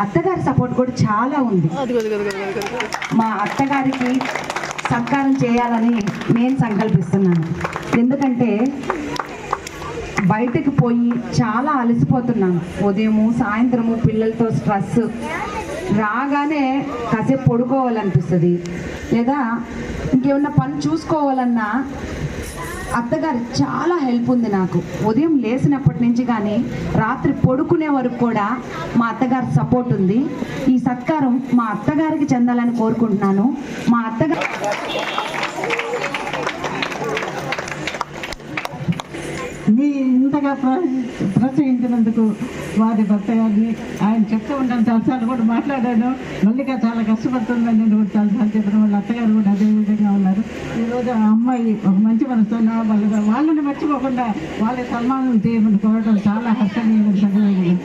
అత్తగారి సపోర్ట్ కూడా చాలా ఉంది. మా అత్తగారికి సత్కారం చేయాలని నేను సంకల్పిస్తున్నాను. ఎందుకంటే బయటకు పోయి చాలా అలసిపోతున్నాను. ఉదయము సాయంత్రము పిల్లలతో స్ట్రెస్, రాగానే కాసేపు పడుకోవాలనిపిస్తుంది, లేదా ఇంకేమన్నా పని చూసుకోవాలన్నా అత్తగారి చాలా హెల్ప్ ఉంది నాకు. ఉదయం లేచినప్పటి నుంచి కానీ రాత్రి పడుకునే వరకు కూడా మా అత్తగారి సపోర్ట్ ఉంది. ఈ సత్కారం మా అత్తగారికి చెందాలని కోరుకుంటున్నాను. మా అత్తగారు మీ ఇంతగా ప్రోత్సహించినందుకు వారి భర్త గారిని ఆయన చెప్తూ ఉంటాను, చాలాసార్లు కూడా మాట్లాడాను. మల్లిక చాలా కష్టపడుతుందని నేను కూడా చాలాసార్లు చెప్పిన వాళ్ళ అత్తగారు కూడా అదే విధంగా ఉన్నారు. ఈరోజు ఆ అమ్మాయి ఒక మంచి మనసుతో వాళ్ళని మర్చిపోకుండా వాళ్ళ సన్మానం చేయమని కోరడం చాలా హర్షణీయమైన సంగతి.